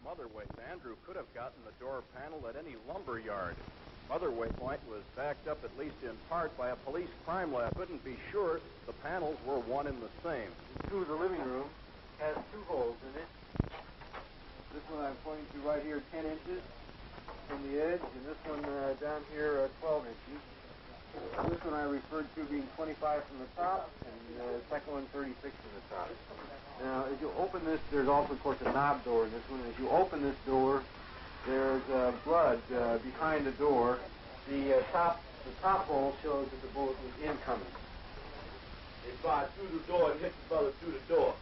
some other ways. Andrew could have gotten the door panel at any lumber yard. Mother Waypoint was backed up, at least in part, by a police crime lab. Couldn't be sure the panels were one and the same. The living room has two holes in it. This one I'm pointing to right here, 10 inches from the edge, and this one down here, 12 inches. This one I referred to being 25 from the top, and the second one 36 from the top. Now, as you open this, there's also, of course, a knob door in this one. As you open this door, there's blood behind the door. The top hole shows that the bullet was incoming. They fired through the door and hit the brother through the door.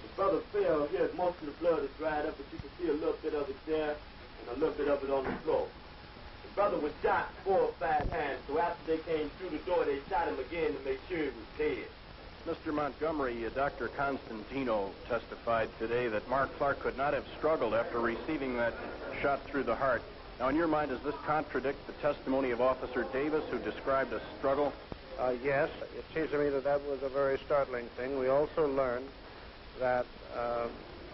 The brother fell here. Most of the blood is dried up, but you can see a little bit of it there and a little bit of it on the floor. The brother was shot 4 or 5 times, so after they came through the door, they shot him again to make sure he was dead. Mr. Montgomery, Dr. Constantino testified today that Mark Clark could not have struggled after receiving that shot through the heart. Now, in your mind, does this contradict the testimony of Officer Davis, who described a struggle? Yes, it seems to me that that was a very startling thing. We also learned that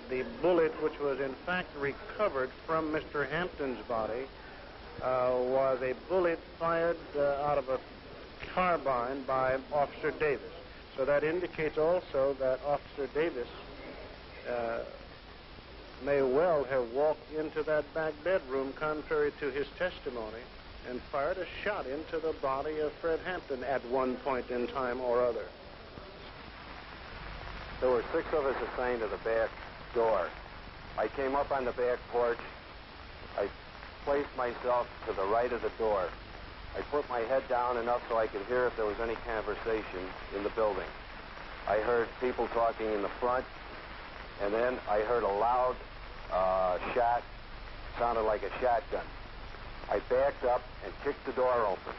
the bullet, which was in fact recovered from Mr. Hampton's body, was a bullet fired out of a carbine by Officer Davis. So that indicates also that Officer Davis may well have walked into that back bedroom, contrary to his testimony, and fired a shot into the body of Fred Hampton at one point in time or other. There were 6 of us assigned to the back door. I came up on the back porch. I placed myself to the right of the door. I put my head down enough so I could hear if there was any conversation in the building. I heard people talking in the front, and then I heard a loud shot, sounded like a shotgun. I backed up and kicked the door open.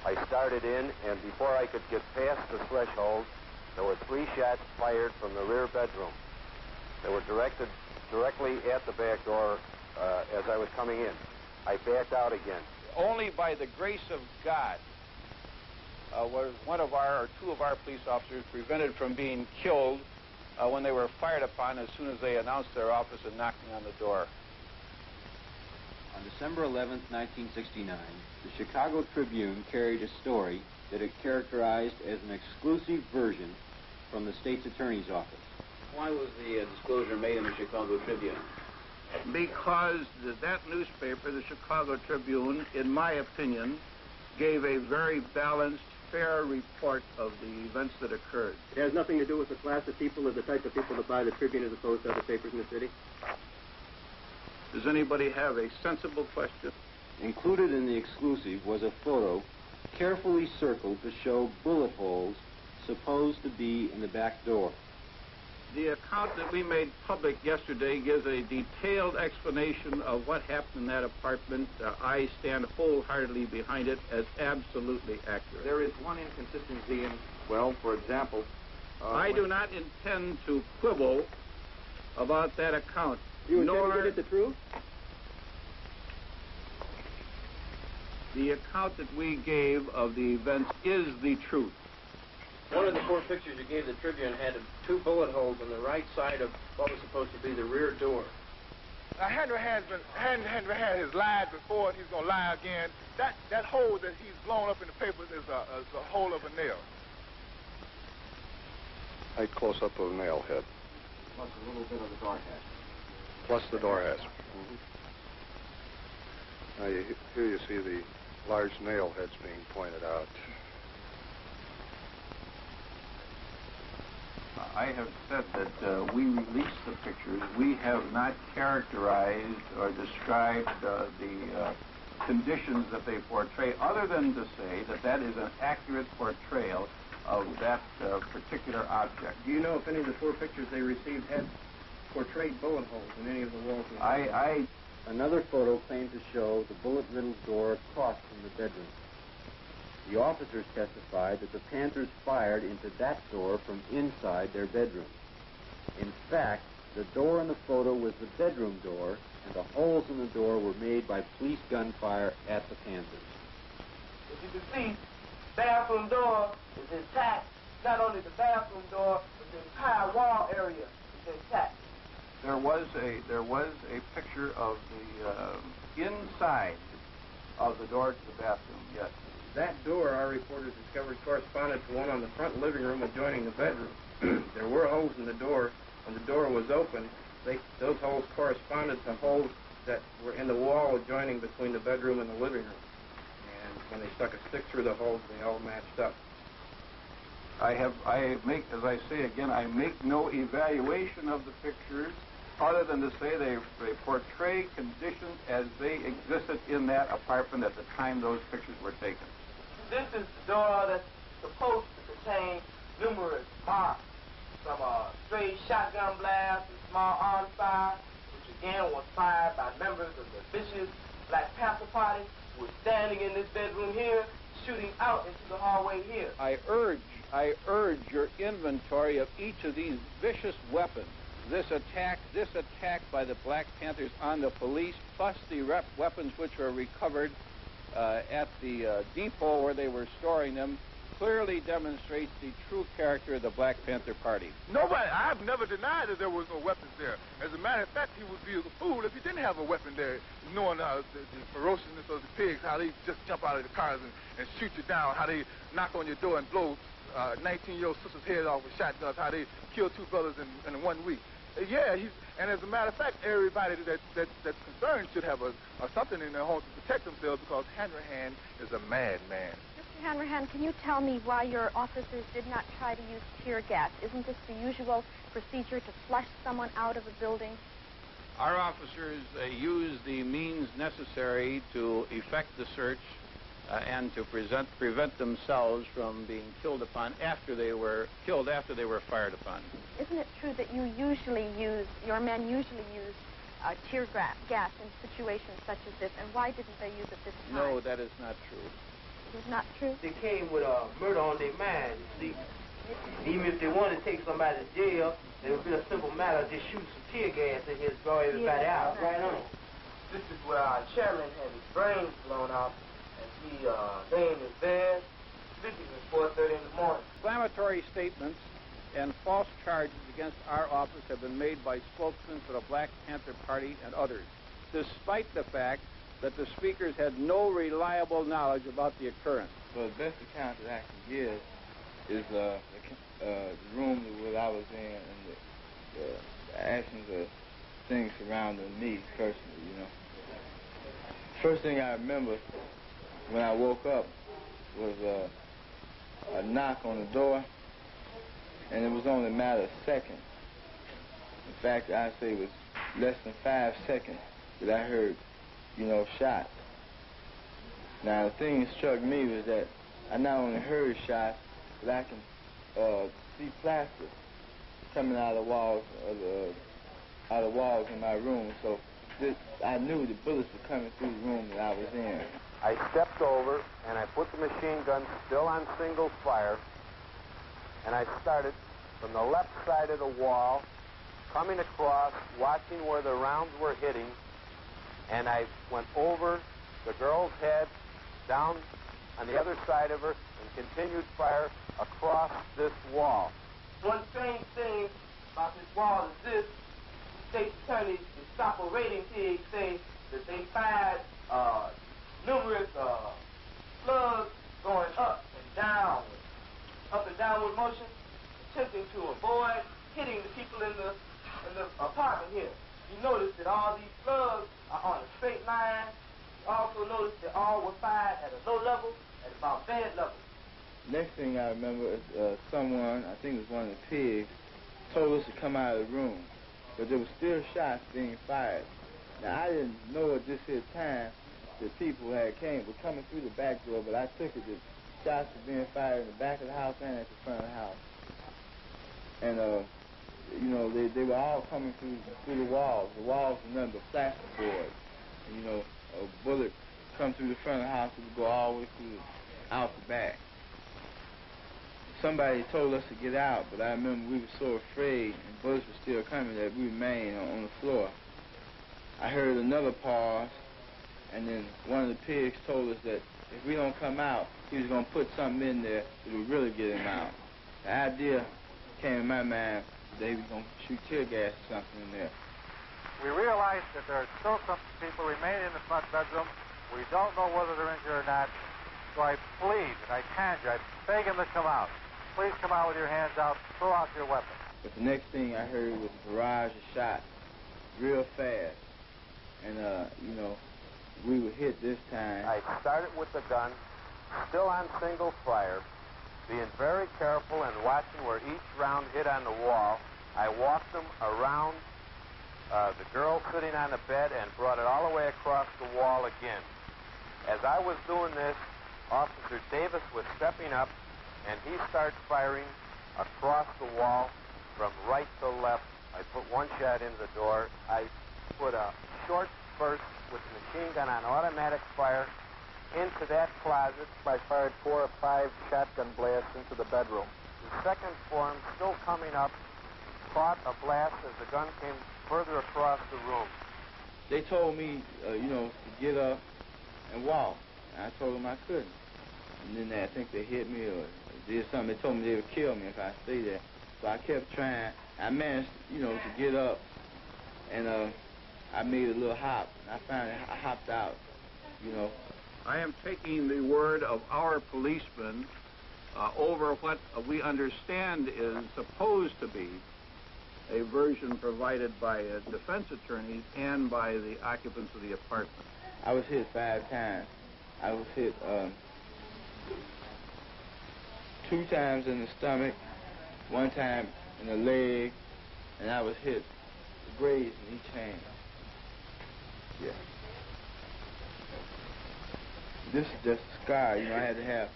I started in, and before I could get past the threshold, there were 3 shots fired from the rear bedroom. They were directed directly at the back door as I was coming in. I backed out again. Only by the grace of God was one of our, or 2 of our police officers prevented from being killed when they were fired upon as soon as they announced their office and knocking on the door. On December 11, 1969, the Chicago Tribune carried a story that it characterized as an exclusive version from the state's attorney's office. Why was the disclosure made in the Chicago Tribune? Because that newspaper, the Chicago Tribune, in my opinion, gave a very balanced, fair report of the events that occurred. It has nothing to do with the class of people or the type of people that buy the Tribune as opposed to other papers in the city? Does anybody have a sensible question? Included in the exclusive was a photo carefully circled to show bullet holes supposed to be in the back door. The account that we made public yesterday gives a detailed explanation of what happened in that apartment. I stand wholeheartedly behind it as absolutely accurate. There is one inconsistency in, well, for example... I do not intend to quibble about that account. You intend to get at the truth? The account that we gave of the events is the truth. One of the 4 pictures you gave the Tribune had 2 bullet holes on the right side of what was supposed to be the rear door. Henry had his lied before, and he's going to lie again. That hole that he's blown up in the papers is a hole of a nail. A close-up of a nail head. Plus a little bit of the door hatch. Plus the door hatch. Now here you see the large nail heads being pointed out. I have said that we released the pictures. We have not characterized or described the conditions that they portray, other than to say that that is an accurate portrayal of that particular object. Do you know if any of the 4 pictures they received had portrayed bullet holes in any of the walls? Another photo claimed to show the bullet-riddled door across from the bedroom. The officers testified that the Panthers fired into that door from inside their bedroom. In fact, the door in the photo was the bedroom door, and the holes in the door were made by police gunfire at the Panthers. As you can see, bathroom door is intact. Not only the bathroom door, but the entire wall area is intact. there was a picture of the inside of the door to the bathroom. Yes. That door, our reporters discovered, corresponded to one on the front living room adjoining the bedroom. There were holes in the door. When the door was open, those holes corresponded to holes that were in the wall adjoining between the bedroom and the living room. And when they stuck a stick through the holes, they all matched up. I make, as I say again, I make no evaluation of the pictures other than to say they portray conditions as they existed in that apartment at the time those pictures were taken. This is the door that's supposed to contain numerous marks from a stray shotgun blast and small arms fire, which again was fired by members of the vicious Black Panther Party, who were standing in this bedroom here, shooting out into the hallway here. I urge your inventory of each of these vicious weapons. This attack by the Black Panthers on the police, plus the weapons which were recovered at the depot where they were storing them, clearly demonstrates the true character of the Black Panther Party. I have never denied that there was no weapons there. As a matter of fact, he would be a fool if he didn't have a weapon there, knowing the ferociousness of the pigs, how they just jump out of the cars and shoot you down, how they knock on your door and blow 19-year-old sister's head off with shotguns, how they kill 2 brothers in 1 week. And as a matter of fact, everybody that's concerned should have something in their home to protect themselves, because Hanrahan is a madman. Mr. Hanrahan, can you tell me why your officers did not try to use tear gas? Isn't this the usual procedure to flush someone out of a building? Our officers used the means necessary to effect the search and to prevent themselves from being killed upon after they were fired upon. Isn't it true that your men usually use tear gas in situations such as this, and why didn't they use it this time? No, that is not true. It is not true? They came with murder on their mind, you see. Even if they wanted to take somebody to jail, it would be a simple matter of just shooting some tear gas and just draw everybody out right on. This is where our chairman had his brains blown out, and he lay in his bed, sleeping at 4:30 in the morning. Inflammatory statements and false charges against our office have been made by spokesmen for the Black Panther Party and others, despite the fact that the speakers had no reliable knowledge about the occurrence. Well, the best account that I can give is the room that I was in and the actions of things surrounding me personally, you know. First thing I remember when I woke up was a knock on the door, and it was only a matter of seconds. In fact, I'd say it was less than 5 seconds that I heard, shots. Now, the thing that struck me was that I not only heard shots, but I can see plaster coming out of the walls in my room. So I knew the bullets were coming through the room that I was in. I stepped over and I put the machine gun still on single fire, and I started from the left side of the wall, coming across, watching where the rounds were hitting, and I went over the girl's head, down on the other side of her, and continued fire across this wall. One strange thing about this wall is this: State Attorney Gestapo rating pigs say that they fired numerous slugs going up and downward motion, attempting to avoid hitting the people in the apartment here. You notice that all these slugs are on a straight line. You also notice that all were fired at a low level, at about bed level. Next thing I remember is someone, I think it was one of the pigs, told us to come out of the room, but there were still shots being fired. Now, I didn't know at this here time that people were coming through the back door, but I took it that shots were being fired in the back of the house and at the front of the house. And, they were all coming through the walls. The walls were nothing but plasterboard. And, a bullet come through the front of the house, it would go all the way out the back. Somebody told us to get out, but I remember we were so afraid and bullets were still coming that we remained on the floor. I heard another pause, and then one of the pigs told us that if we don't come out, he was going to put something in there that would really get him out. The idea came in my mind that he was going to shoot tear gas or something in there. We realize that there are still some people remaining in the front bedroom. We don't know whether they're injured or not. So I plead, and I conjure, I beg them to come out. Please come out with your hands out. Throw out your weapons. But the next thing I heard was a barrage of shots, real fast. And, you know, we were hit this time. I started with the gun, still on single fire, being very careful and watching where each round hit on the wall. I walked them around the girl sitting on the bed and brought it all the way across the wall again. As I was doing this, Officer Davis was stepping up, and he started firing across the wall from right to left. I put one shot into the door. I put a short burst with the machine gun on automatic fire into that closet. I fired 4 or 5 shotgun blasts into the bedroom. The second form, still coming up, caught a blast as the gun came further across the room. They told me, you know, to get up and walk. And I told them I couldn't. And then I think they hit me or did something. They told me they would kill me if I stayed there. So I kept trying. I managed, you know, to get up, and I made a little hop. And I finally hopped out, you know. I am taking the word of our policemen over what we understand is supposed to be a version provided by defense attorneys and by the occupants of the apartment. I was hit 5 times. I was hit 2 times in the stomach, 1 time in the leg, and I was hit grazed in each hand. Yeah. This is just a scar. You know, I had to have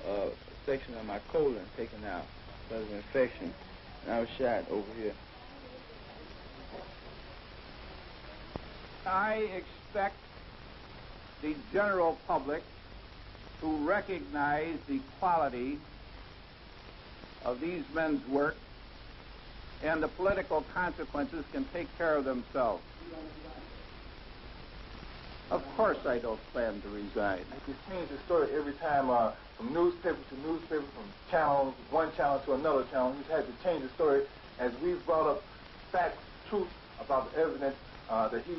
a section of my colon taken out because of infection, and I was shot over here. I expect the general public to recognize the quality of these men's work, and the political consequences can take care of themselves. Of course I don't plan to resign. You change the story every time from newspaper to newspaper, from channel, one channel to another channel. He's had to change the story as we've brought up facts, truth about the evidence that he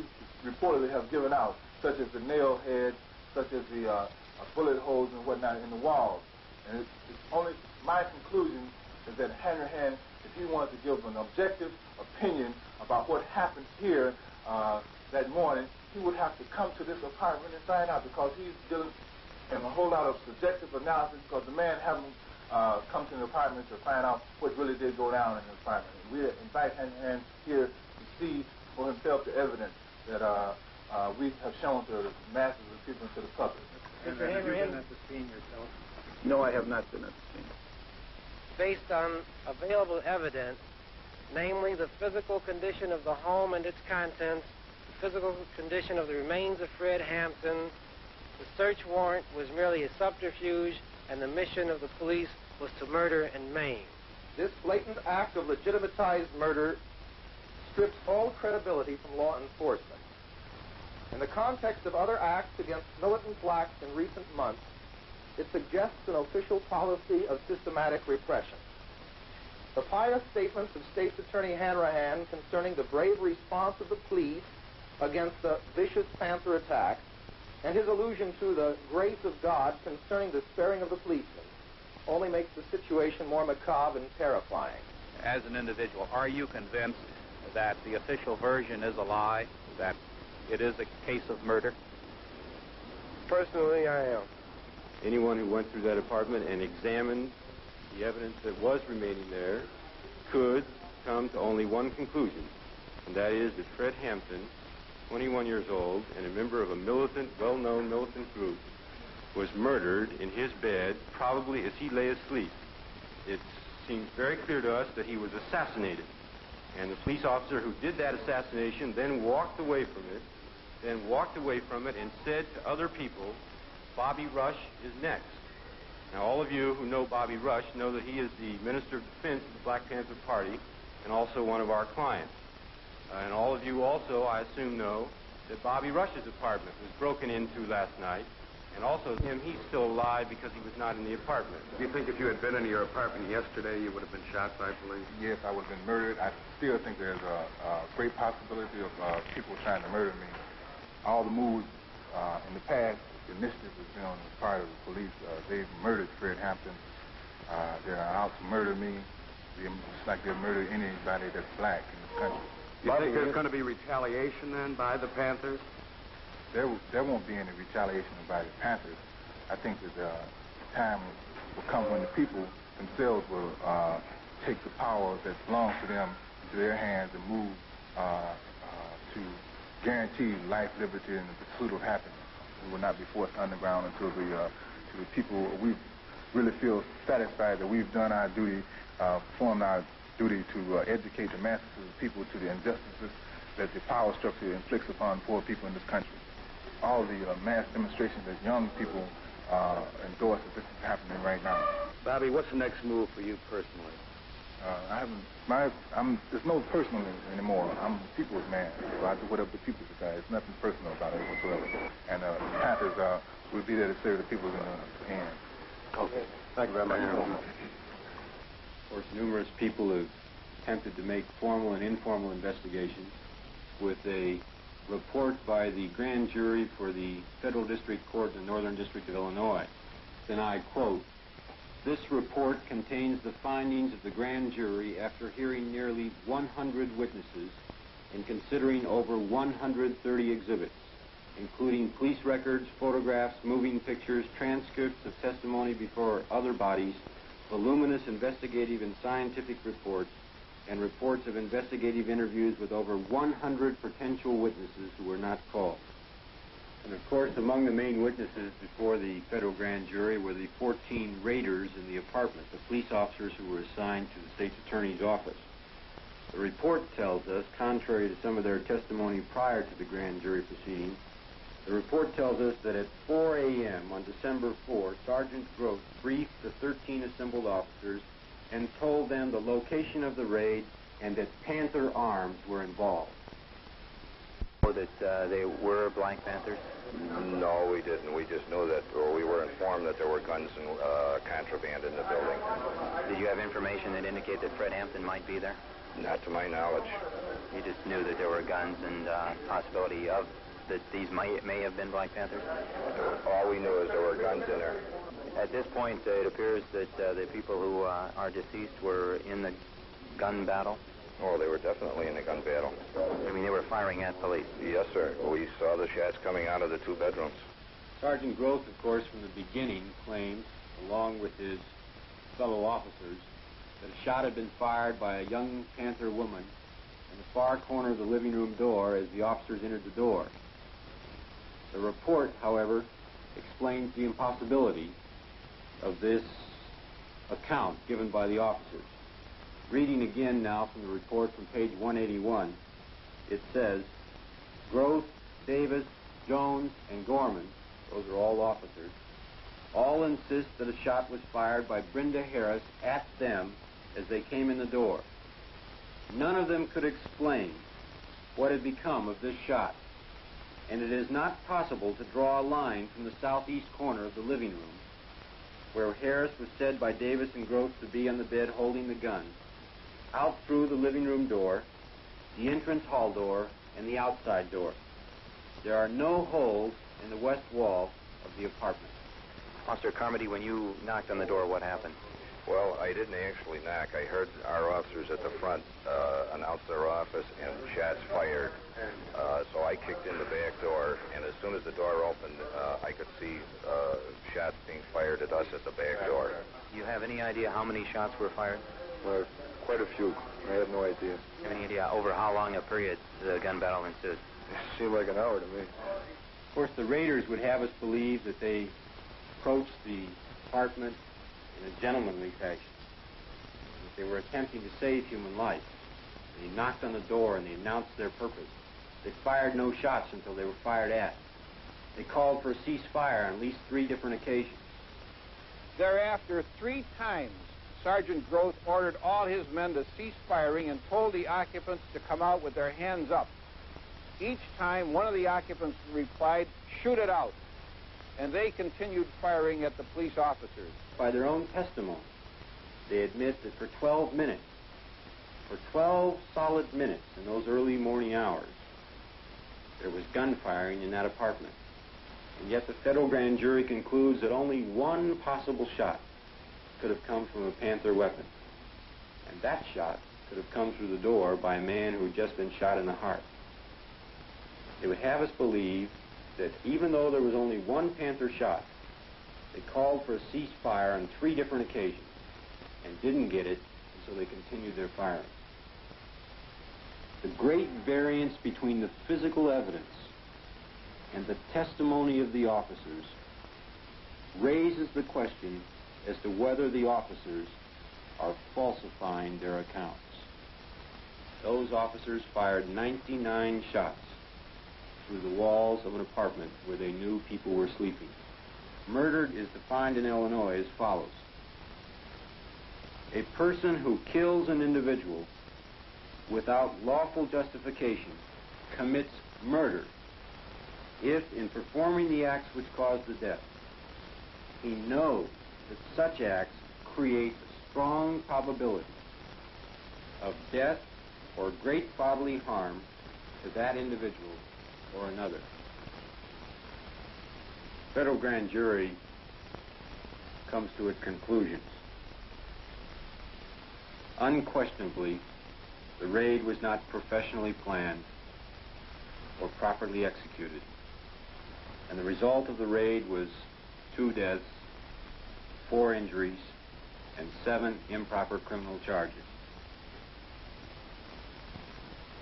reportedly have given out, such as the nail heads, such as the bullet holes and whatnot in the walls. And it's only my conclusion is that Hanrahan, if he wanted to give an objective opinion about what happened here that morning, he would have to come to this apartment and find out, because he's dealing in a whole lot of subjective analysis, because the man haven't come to the apartment to find out what really did go down in the apartment. And we invite Hanrahan here to see for himself the evidence that we have shown to the masses of people and to the public. Mr. Have you been at the scene yourself? No, I have not been at the scene. Based on available evidence, namely the physical condition of the home and its contents, the physical condition of the remains of Fred Hampton, the search warrant was merely a subterfuge, and the mission of the police was to murder and maim. This blatant act of legitimatized murder strips all credibility from law enforcement. In the context of other acts against militant blacks in recent months, it suggests an official policy of systematic repression. The pious statements of State's Attorney Hanrahan concerning the brave response of the police against the vicious Panther attack, and his allusion to the grace of God concerning the sparing of the policemen, only makes the situation more macabre and terrifying. As an individual, are you convinced that the official version is a lie, that it is a case of murder? Personally, I am. Anyone who went through that apartment and examined the evidence that was remaining there could come to only one conclusion, and that is that Fred Hampton, 21 years old and a member of a militant, well-known militant group, was murdered in his bed, probably as he lay asleep. It seems very clear to us that he was assassinated, and the police officer who did that assassination then walked away from it and said to other people, Bobby Rush is next. Now, all of you who know Bobby Rush know that he is the Minister of Defense of the Black Panther Party and also one of our clients. And all of you also, I assume, know that Bobby Rush's apartment was broken into last night, And also, he's still alive because he was not in the apartment. Do you think if you had been in your apartment yesterday, you would have been shot by police? Yes, I would have been murdered. I still think there's a great possibility of people trying to murder me. All the moves in the past, the initiative was on the part of the police. They've murdered Fred Hampton. They're out to murder me. It's like they'll murder anybody that's black in this country. You think there's going to be retaliation then by the Panthers? There won't be any retaliation by the Panthers. I think that time will come when the people themselves will take the power that belongs to them into their hands and move to guarantee life, liberty, and the pursuit of happiness. We will not be forced underground until the people, we really feel satisfied that we've done our duty, performed our duty to educate the masses of the people to the injustices that the power structure inflicts upon poor people in this country. All the mass demonstrations that young people endorse that this is happening right now. Bobby, what's the next move for you personally? There's no personal anymore. I'm a people's man, so I do whatever the people decide. There's nothing personal about it whatsoever. And the Panthers will be there to serve the people in the end. Okay. Thank you very much. Of course, numerous people have attempted to make formal and informal investigations with a report by the grand jury for the Federal District Court in the Northern District of Illinois. Then I quote, "This report contains the findings of the grand jury after hearing nearly 100 witnesses and considering over 130 exhibits, including police records, photographs, moving pictures, transcripts of testimony before other bodies, voluminous investigative and scientific reports, and reports of investigative interviews with over 100 potential witnesses who were not called." And of course, among the main witnesses before the federal grand jury were the 14 raiders in the apartment, the police officers who were assigned to the state's attorney's office. The report tells us, contrary to some of their testimony prior to the grand jury proceedings, the report tells us that at 4 a.m. on December 4, Sergeant Groth briefed the 13 assembled officers and told them the location of the raid and that Panther arms were involved. Know that they were Black Panthers? No, we didn't. We just knew that, or we were informed that there were guns and contraband in the building. Did you have information that indicated that Fred Hampton might be there? Not to my knowledge. You just knew that there were guns and possibility of that these may have been Black Panthers? All we knew is there were guns in there. At this point, it appears that the people who are deceased were in the gun battle? Oh, they were definitely in the gun battle. I mean, they were firing at police? Yes, sir. We saw the shots coming out of the two bedrooms. Sergeant Groth, of course, from the beginning claimed, along with his fellow officers, that a shot had been fired by a young Panther woman in the far corner of the living room door as the officers entered the door. The report, however, explains the impossibility of this account given by the officers. Reading again now from the report from page 181, it says, "Groth, Davis, Jones, and Gorman," those are all officers, "all insist that a shot was fired by Brenda Harris at them as they came in the door. None of them could explain what had become of this shot, and it is not possible to draw a line from the southeast corner of the living room, where Harris was said by Davis and Groth to be on the bed holding the gun, out through the living room door, the entrance hall door, and the outside door. There are no holes in the west wall of the apartment." Officer Carmody, when you knocked on the door, what happened? Well, I didn't actually knock. I heard our officers at the front announce their office and shots fired. So I kicked in the back door, and as soon as the door opened, I could see shots being fired at us at the back door. Do you have any idea how many shots were fired? Well, quite a few. I have no idea. Do you have any idea over how long a period the gun battle ensued? It seemed like an hour to me. Of course, the raiders would have us believe that they approached the apartment in a gentlemanly fashion, that they were attempting to save human life. They knocked on the door and they announced their purpose. They fired no shots until they were fired at. They called for a ceasefire on at least 3 different occasions. Thereafter, 3 times, Sergeant Groth ordered all his men to cease firing and told the occupants to come out with their hands up. Each time, one of the occupants replied, "Shoot it out." and they continued firing at the police officers. By their own testimony, they admit that for 12 minutes, for 12 solid minutes in those early morning hours, there was gunfiring in that apartment. And yet the federal grand jury concludes that only one possible shot could have come from a Panther weapon. And that shot could have come through the door by a man who had just been shot in the heart. They would have us believe that even though there was only one Panther shot, they called for a ceasefire on 3 different occasions and didn't get it, and so they continued their firing. The great variance between the physical evidence and the testimony of the officers raises the question as to whether the officers are falsifying their accounts. Those officers fired 99 shots through the walls of an apartment where they knew people were sleeping. Murder is defined in Illinois as follows: a person who kills an individual without lawful justification commits murder if, in performing the acts which caused the death, he knows that such acts create a strong probability of death or great bodily harm to that individual or another. Federal grand jury comes to its conclusions. Unquestionably, the raid was not professionally planned or properly executed, and the result of the raid was 2 deaths, 4 injuries, and 7 improper criminal charges.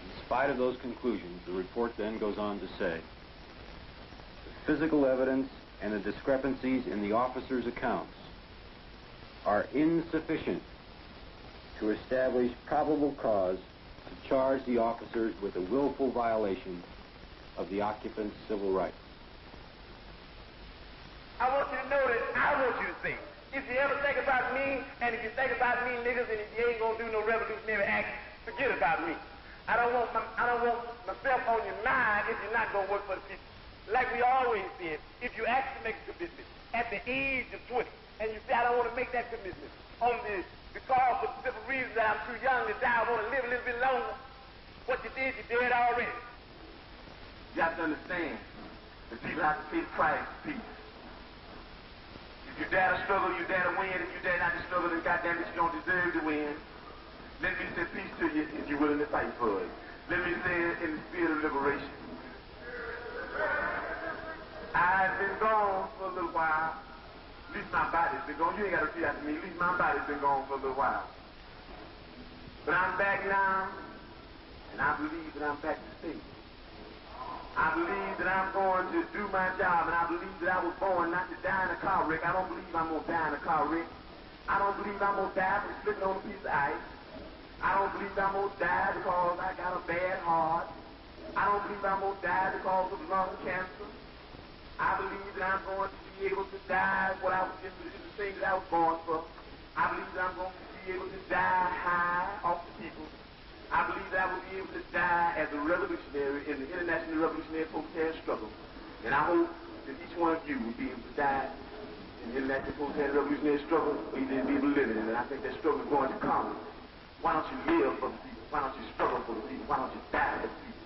In spite of those conclusions, the report then goes on to say, the physical evidence and the discrepancies in the officers' accounts are insufficient to establish probable cause to charge the officers with a willful violation of the occupant's civil rights. I want you to know that I want you to think. If you ever think about me, and if you think about me niggas, and if you ain't gonna do no revolutionary act, forget about me. I don't want myself on your mind if you're not gonna work for the people. Like we always said, if you actually make a commitment at the age of 20, and you say, I don't want to make that commitment because for the simple reason that I'm too young to die, I want to live a little bit longer, what you did, you did already. You have to understand that people have to pay the price for peace. If you dare to struggle, you dare to win. If you dare not to struggle, then goddamn it, you don't deserve to win. Let me say peace to you if you're willing to fight for it. Let me say it in the spirit of liberation. I've been gone for a little while. At least my body's been gone. You ain't got to see that to me. At least my body's been gone for a little while. But I'm back now, and I believe that I'm back to stay. I believe that I'm going to do my job, and I believe that I was born not to die in a car wreck. I don't believe I'm going to die in a car wreck. I don't believe I'm going to die from slipping on a piece of ice. I don't believe I'm going to die because I got a bad heart. I don't believe I'm going to die because of lung cancer. I believe that I'm going to be able to die what I was into the things that I was born for. I believe that I'm going to be able to die high off the people. I believe that I will be able to die as a revolutionary in the international revolutionary protest struggle. And I hope that each one of you will be able to die in the international protest revolutionary struggle, or you didn't be able to live in it. And I think that struggle is going to come. Why don't you live for the people? Why don't you struggle for the people? Why don't you die for the people?